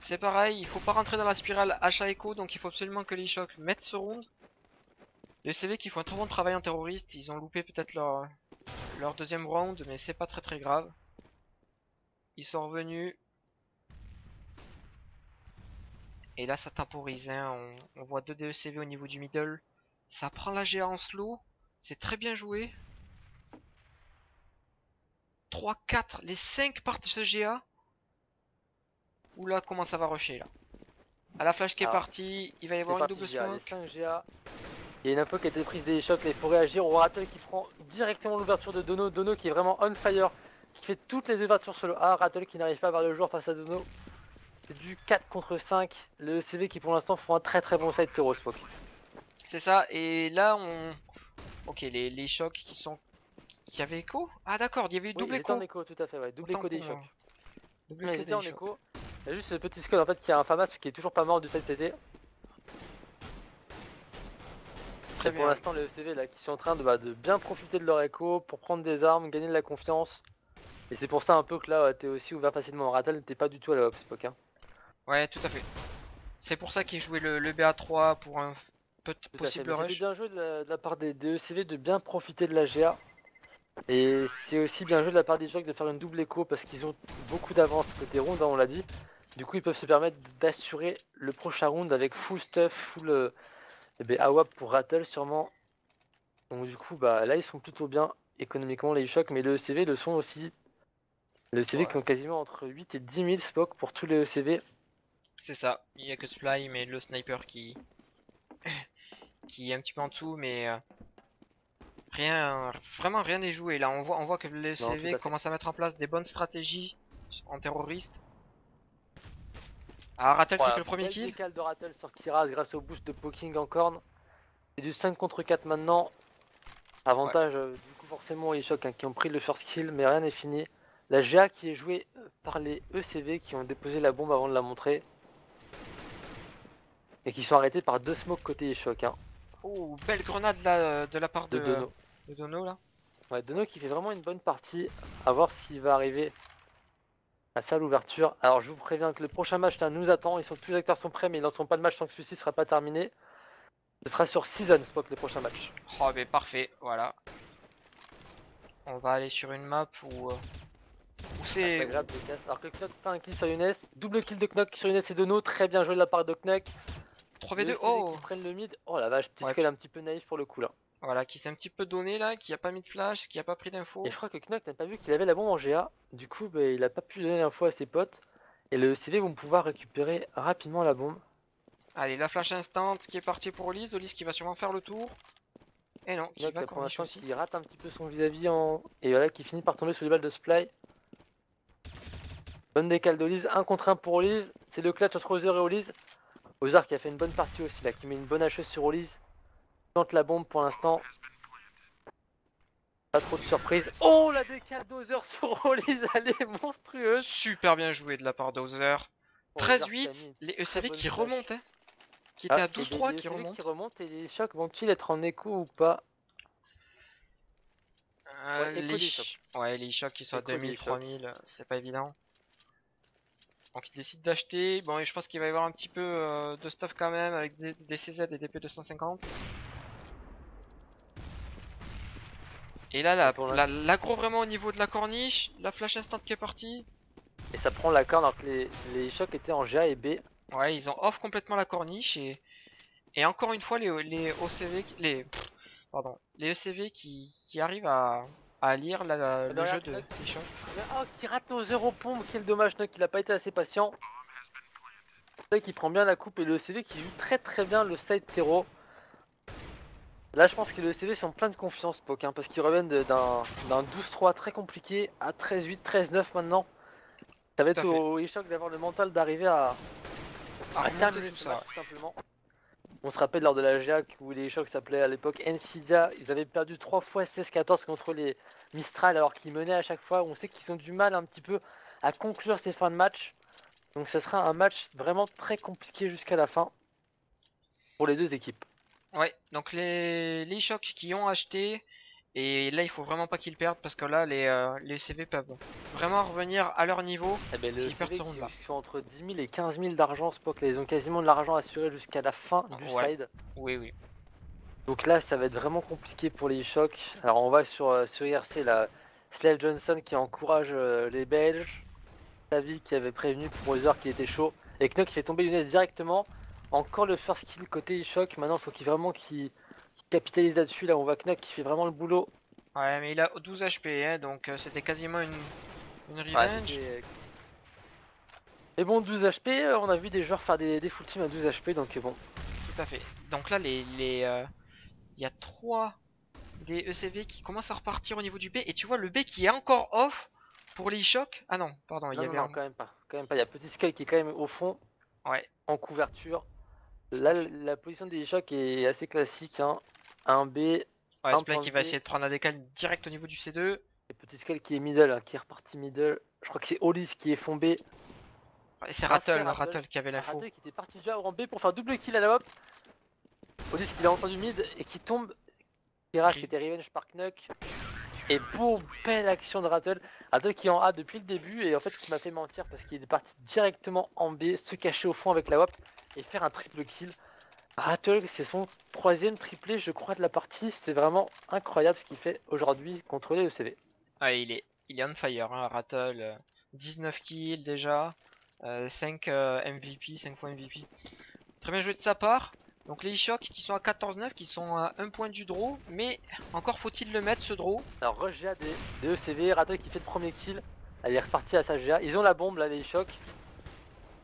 C'est pareil, il faut pas rentrer dans la spirale achat écho, donc il faut absolument que l'eShock mette ce round. Les CV qui font un très bon travail en terroriste, ils ont loupé peut-être leur deuxième round, mais c'est pas très grave. Ils sont revenus. Et là ça temporise, hein. On voit 2 DECV au niveau du middle. Ça prend la GA en slow. C'est très bien joué. 3, 4, les 5 partent ce GA. Oula, comment ça va rusher là. À la flash qui est Alors, partie, il va y c'est avoir une parti, double GA, les smoke. 5 GA. Il y a une info qui a été prise des chocs, là, il faut réagir. On Rattle qui prend directement l'ouverture de Dono. Dono qui est vraiment on fire, qui fait toutes les ouvertures sur le A. Rattle qui n'arrive pas à voir le jour face à Dono. C'est du 4 contre 5. Le CV qui pour l'instant font un très bon side terreau Spock. C'est ça, et là on... Ok, les chocs qui avaient écho. Ah d'accord, il y avait eu Oui, double ils étaient en écho. écho, tout à fait, ouais. Double Autant écho pour des moi. chocs. Double Mais ils écho étaient en des chocs. écho. Il y a juste ce petit Skull en fait qui a un FAMAS qui est toujours pas mort du side TT. Très Et pour bien. l'instant les ECV là qui sont en train de bien profiter de leur écho pour prendre des armes, gagner de la confiance. Et c'est pour ça un peu que là t'es aussi ouvert facilement. Rattle n'était pas du tout à la hop Spock. Hein. Ouais, tout à fait. C'est pour ça qu'il jouait le BA3 pour un Tout à fait, possible mais c'était rush. bien joué de la part des ECV de bien profiter de la GA. Et c'est aussi bien joué de la part des Jocks de faire une double écho parce qu'ils ont beaucoup d'avance côté round, hein, on l'a dit. Du coup, ils peuvent se permettre d'assurer le prochain round avec full stuff, full AWAP pour Rattle sûrement. Donc du coup, bah là ils sont plutôt bien économiquement les Jocks, mais le ECV le sont aussi. Le ECV qui Ouais, ont quasiment entre 8 et 10 000 Spock pour tous les ECV. c'est ça. Il y a que Sply, mais le sniper qui est un petit peu en dessous, mais rien, vraiment rien n'est joué. Là, on voit que le Non, tout CV à fait. commence à mettre en place des bonnes stratégies en terroriste. Ah, Rattle qui fait Voilà, le premier belle kill. décale de Rattle sur Kiraz grâce au boost de Poking en corne. C'est du 5 contre 4 maintenant. Ouais. Avantage du coup forcément les chocs hein, qui ont pris le first kill, mais rien n'est fini. La GA qui est jouée par les ECV qui ont déposé la bombe avant de la montrer. Et qui sont arrêtés par 2 smokes côté chocs hein, Oh, belle grenade là de la part de Dono. de Dono là. Ouais, Dono qui fait vraiment une bonne partie. À voir s'il va arriver à faire l'ouverture. Alors je vous préviens que le prochain match là, nous attend. Tous les acteurs sont prêts mais ils lanceront pas de match tant que celui-ci ne sera pas terminé. Ce sera sur Season Spock le prochain match. Oh, mais parfait, voilà. On va aller sur une map où Ah, c'est c'est. agréable de casse. Alors que Knock fait un kill sur Younes. Double kill de Knock sur Younes et Dono. Très bien joué de la part de Knock. Les 3v2, ECV oh! qui prennent le mid. Oh la vache, petit Ouais, skull un petit peu naïf pour le coup là. voilà, qui s'est un petit peu donné là, qui a pas mis de flash, qui a pas pris Et d'infos. je crois que Knock n'a pas vu qu'il avait la bombe en GA. Du coup, bah, il a pas pu donner l'info à ses potes. Et les ECV vont pouvoir récupérer rapidement la bombe. Allez, la flash instant qui est partie pour Olise. Olise qui va sûrement faire le tour. Et non, qui Knock va pour corniche l'instant aussi. qui rate un petit peu son vis-à-vis en. Et voilà, qui finit par tomber sur les balles de Sply. Bonne décale d'Olise. 1 contre 1 pour Olise. C'est le clutch entre Ozer et Olise. Ozer qui a fait une bonne partie aussi là, qui met une bonne hacheuse sur Olise. Tente la bombe pour l'instant. Pas trop de surprise. Oh la décale d'Ozer sur Olise, elle est monstrueuse. Super bien joué de la part d'Ozer. Ozer qui a mis 13-8, une les très ECV bonne qui flash. remontent, hein, qui étaient Ah, à et 12-3 des qui ECV qui remontent. remontent et les chocs vont-ils être en écho ou pas? Ouais, écho des chocs. Ouais, les chocs qui sont à Écho des 2000, chocs. 3000, c'est pas évident. Donc il décide d'acheter. Bon, et je pense qu'il va y avoir un petit peu de stuff quand même avec des CZ et des P250. Et là, Et pour l'instant. l'aggro vraiment au niveau de la corniche, la flash instant qui est partie. Et ça prend la corne alors que les chocs étaient en GA et B. Ouais, ils ont off complètement la corniche et encore une fois les OCV, pardon, les ECV qui arrivent à à lire le Derrière, jeu de Knock. Lichok. Oh, qui rate au 0 pompe, quel dommage, Knock, il a pas été assez patient. Knock qui prend bien la coupe et le ECV qui joue très bien le side terreau. Là, je pense que le ECV sont plein de confiance, Pok, hein, parce qu'ils reviennent d'un 12-3 très compliqué à 13-8, 13-9 maintenant. Ça va Tout être à fait. au Lichok d'avoir le mental d'arriver à remonter terminer tout ce ça. match, tout simplement. On se rappelle lors de la GIAC où les chocs s'appelaient à l'époque Nvidia, ils avaient perdu 3 fois 16-14 contre les Mistral alors qu'ils menaient à chaque fois. On sait qu'ils ont du mal un petit peu à conclure ces fins de match. Donc ce sera un match vraiment très compliqué jusqu'à la fin pour les deux équipes. Ouais, donc les Lichok qui ont acheté, et là il faut vraiment pas qu'ils perdent parce que là les CV peuvent vraiment revenir à leur niveau. Eh ben, le S'ils perdent CV ce round là. qui sont entre 10 000 et 15 000 d'argent, Spock, là ils ont quasiment de l'argent assuré jusqu'à la fin du Ouais, side. oui. Donc là ça va être vraiment compliqué pour les chocs. Alors on va sur IRC, la Slave Johnson qui encourage les Belges. Tavi qui avait prévenu pour Other qui était chaud. Et Knock qui fait tomber Younes directement. Encore le first kill côté choc. Maintenant il faut qu'il capitalise là-dessus. Là on voit Knock qui fait vraiment le boulot. Ouais, mais il a 12 HP, hein, donc c'était quasiment une Ouais, revenge. mais bon 12 HP, on a vu des joueurs faire des full team à 12 HP donc bon. Tout à fait. Donc là il y a 3 des ECV qui commencent à repartir au niveau du B. Et tu vois le B qui est encore off pour les chocs. Ah non, pardon, il y Non, non, avait non, un... quand même pas. Quand même pas. Il y a Petit Sky qui est quand même au fond, Ouais, en couverture. tout Là, à fait. la position des chocs est assez classique. Hein. Un B, Ouais, un Splay point qui de va B. essayer de prendre un décal direct au niveau du C2. Et Petit Sky qui est middle, hein, qui est reparti middle. Je crois que c'est Olis qui est fond B. Ouais, c'est Rascal, Rattle qui avait l'info. Rattle qui était parti déjà en B pour faire double kill à la hop. Olis qui l'a entendu mid et qui tombe. Tirage qui était revenge par Knuck. Et boum, belle action de Rattle. Rattle qui est en A depuis le début et en fait qui m'a fait mentir parce qu'il est parti directement en B, se cacher au fond avec la WAP et faire un triple kill. Rattle, c'est son 3ème triplé je crois de la partie, c'est vraiment incroyable ce qu'il fait aujourd'hui contre les ECV. Ah, il est on fire, hein, Rattle. 19 kills déjà. 5 MVP, 5 fois MVP. Très bien joué de sa part. Donc les Shock qui sont à 14-9, qui sont à 1 point du draw. Mais encore faut-il le mettre ce draw. Alors rush GA des ECV, Rattle qui fait le premier kill, elle est repartie à sa GA, ils ont la bombe là les Shock.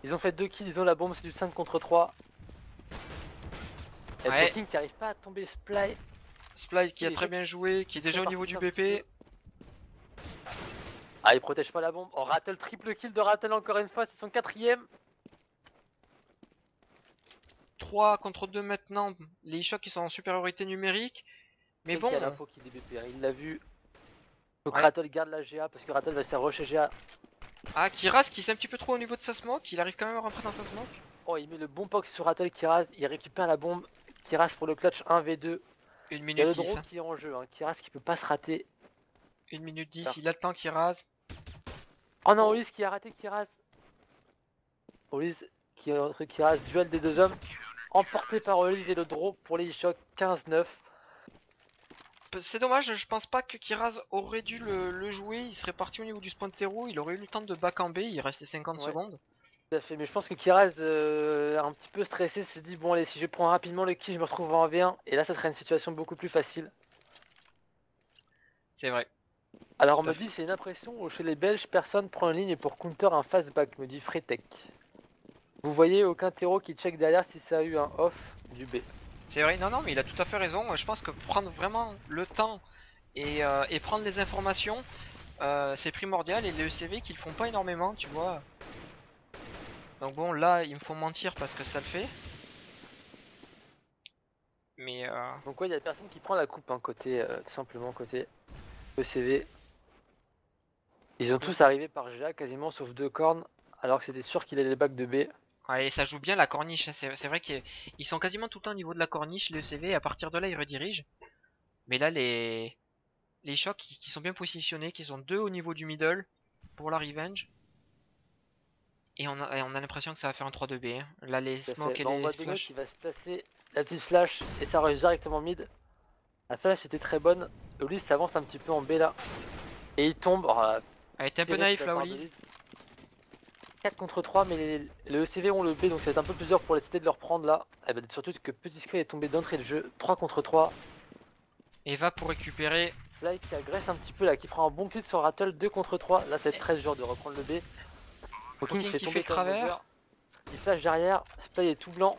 Ils ont fait 2 kills, ils ont la bombe, c'est du 5 contre 3. Et Ouais. Poking qui arrive pas à tomber Sply. Sply qui a très bien joué, qui est déjà au niveau du BP. Ah, il protège pas la bombe. Oh, Rattle, triple kill de Rattle encore une fois, c'est son 4ème. 3 contre 2 maintenant. Les Shock qui sont en supériorité numérique. Mais bon. Il y a l'info qui est BP, hein, il l'a vu. Donc Ouais. Rattle garde la GA parce que Rattle va se faire rusher GA. Ah, Kiraz qui s'est un petit peu trop au niveau de sa smoke. Il arrive quand même à rentrer dans sa smoke. Oh, il met le bon pox sur Rattle Kiraz, il récupère la bombe. Kiraz pour le clutch 1v2. 1 Il y a minute le 10. draw qui est en jeu, hein. Kiraz qui peut pas se rater. 1 minute 10. Alors. Il a le temps Kiraz. Oh non, Olis qui a raté Kiraz. Olis qui est entre Kiraz, duel des deux hommes. Emporté par Olis et le draw pour les Shock 15-9. C'est dommage, je pense pas que Kiraz aurait dû le jouer. Il serait parti au niveau du spawn terreau. Il aurait eu le temps de back en B. Il restait 50 secondes. Tout à fait, mais je pense que Kiraz, un petit peu stressé, s'est dit bon allez, si je prends rapidement le kill, je me retrouve en V1 et là ça serait une situation beaucoup plus facile. C'est vrai. Alors on me dit c'est une impression où chez les Belges personne prend une ligne pour counter un fastback, me dit Freetech. Vous voyez aucun terreau qui check derrière si ça a eu un off du B. C'est vrai, non, mais il a tout à fait raison. Je pense que prendre vraiment le temps et prendre les informations, c'est primordial. Et les ECV qui le font pas énormément, tu vois. Donc bon, là, il me faut mentir parce que ça le fait. Mais Donc ouais, il y a personne qui prend la coupe, hein, côté, tout simplement côté ECV. Ils ont tous arrivé par GA quasiment sauf 2 cornes, alors que c'était sûr qu'il allait les back de B. ouais, ça joue bien la corniche. C'est vrai qu'ils sont quasiment tout le temps au niveau de la corniche, les ECV. Et à partir de là, ils redirigent. Mais là, les chocs qui sont bien positionnés, qui sont 2 au niveau du middle pour la revenge. Et on a l'impression que ça va faire un 3-2B. Hein. Là, les smokes et on les voit Dono flash. qui va se placer, la petite flash, et ça rush directement mid. La flash était très bonne, Ulysse s'avance un petit peu en B là. Et il tombe. Oh, Elle était un peu naïf là, Ulysse. 4 contre 3, mais les ECV ont le B, donc ça va être un peu plus dur pour les CT de le reprendre là. Et bah, surtout que Petit Sky est tombé d'entrée de jeu, 3 contre 3. Et va pour récupérer Sply qui agresse un petit peu là, qui prend un bon clip sur Rattle 2 contre 3. Là, c'est très dur de reprendre le B. Poking fait qui tomber fait le travers. Il flash derrière. Sply est tout blanc.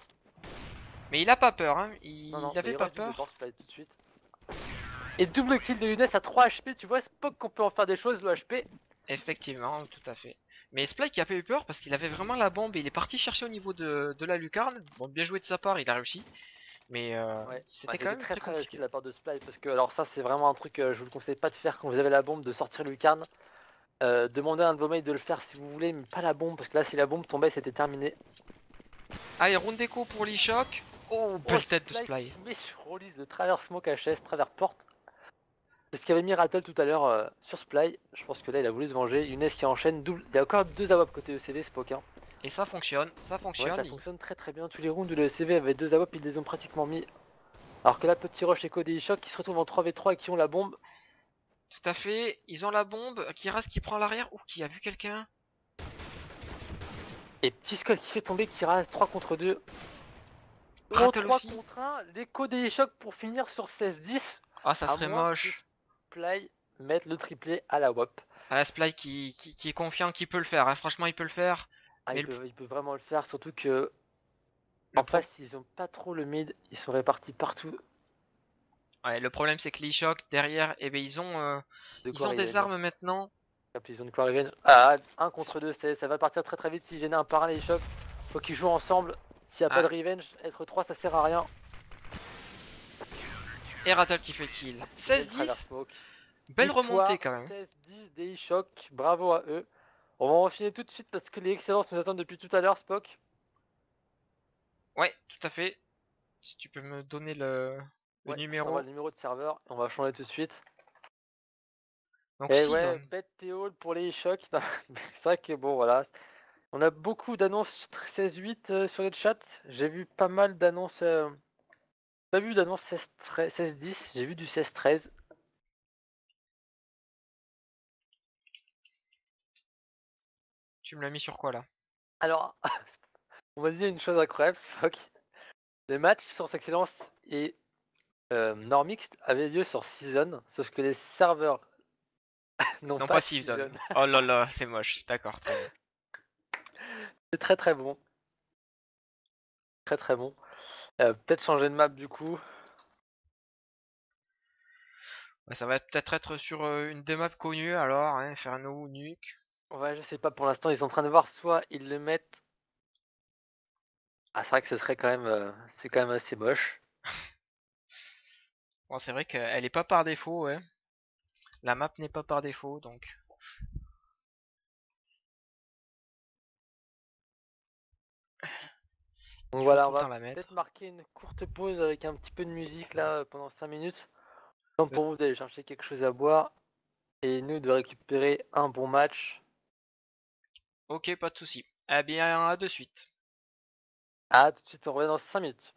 Mais il a pas peur, hein. Non, Il avait il pas rush double peur. bord Sply tout de suite. Et double kill de Younes à 3 HP. Tu vois, Spock qu'on peut en faire des choses, le HP. Effectivement, tout à fait. Mais Sply qui a pas eu peur parce qu'il avait vraiment la bombe et il est parti chercher au niveau de la lucarne. Bon, bien joué de sa part, il a réussi. Mais Ouais, c'était quand même très très très risqué compliqué. de la part de Sply parce que alors ça c'est vraiment un truc je vous le conseille pas de faire quand vous avez la bombe, de sortir lucarne. Demandez à un de vos mates de le faire si vous voulez, mais pas la bombe parce que là si la bombe tombait c'était terminé. Allez, round d'écho pour l'e-shock. Oh, belle tête de Sply. Qui met sur release de travers smoke HS, travers porte. C'est ce qu'avait mis Rattle tout à l'heure sur Sply. Je pense que là il a voulu se venger. Younes qui enchaîne double. Il y a encore 2 AWP côté ECV, Spock. Hein. Et ça fonctionne, ça Ouais, fonctionne. ça fonctionne très très bien. Tous les rounds où le ECV avait 2 AWP, ils les ont pratiquement mis. Alors que là, petit rush écho des e-shock qui se retrouvent en 3v3 et qui ont la bombe. Tout à fait, ils ont la bombe. Kiraz qui prend l'arrière. Ouh, qui a vu quelqu'un. Et petit skull qui fait tomber Kiraz 3 contre 2. Rattle 3 aussi. contre 1, l'écho des chocs pour finir sur 16-10. Ah, ça À serait moins moche. que Sply mette le triplé à la WAP. Ah, la Sply qui est confiant, qui peut le faire. Hein. Franchement, il peut le faire. Ah, Mais il peut vraiment le faire, surtout que le en face, ils ont pas trop le mid, ils sont répartis partout. ouais, le problème, c'est que l'e-shock derrière, eh ben, De ils quoi ont des revenge. armes maintenant. Ils ont de quoi revenge. Ah, 1 contre 2, ça va partir très très vite s'ils viennent un par un les chocs. Faut qu'ils jouent ensemble. S'il n'y a pas Ah, de revenge, être 3 ça sert à rien. et Rattle qui fait le kill. 16-10. Belle remontée Victoire quand même. 16-10 des e-shock, bravo à eux. On va enchaîner tout de suite parce que les excellences nous attendent depuis tout à l'heure, Spock. Ouais, tout à fait. Si tu peux me donner le Ouais, je t'envoie numéro. le numéro de serveur et on va changer tout de suite. Donc Et 6 ouais, zones. bête Théo pour les chocs. C'est vrai que bon, voilà. On a beaucoup d'annonces 16-8 sur le chat. J'ai vu pas mal d'annonces. Pas vu d'annonces 16-10, j'ai vu du 16-13. Tu me l'as mis sur quoi là? Alors, on m'a dit une chose incroyable, Spock. Les matchs sur Excellence et Normix avaient lieu sur Season, sauf que les serveurs n'ont Non, pas pas 6 Season. zones. Oh là là, c'est moche. D'accord, très bien. C'est très très bon. Très très bon. Peut-être changer de map du coup. Ouais, ça va peut-être être sur une des maps connues alors, hein, Inferno ou Nuke. Ouais, je sais pas pour l'instant, ils sont en train de voir soit ils le mettent. Ah, c'est vrai que ce serait quand même. C'est quand même assez moche. Bon, c'est vrai qu'elle est pas par défaut, ouais. La map n'est pas par défaut, donc. Donc Il faut voilà, tout on le va temps la peut-être mettre. marquer une courte pause avec un petit peu de musique là pendant 5 minutes. Donc Euh, pour vous d'aller chercher quelque chose à boire et nous de récupérer un bon match. Ok, pas de souci. Eh bien, à de suite. Ah, tout de suite, on revient dans 5 minutes.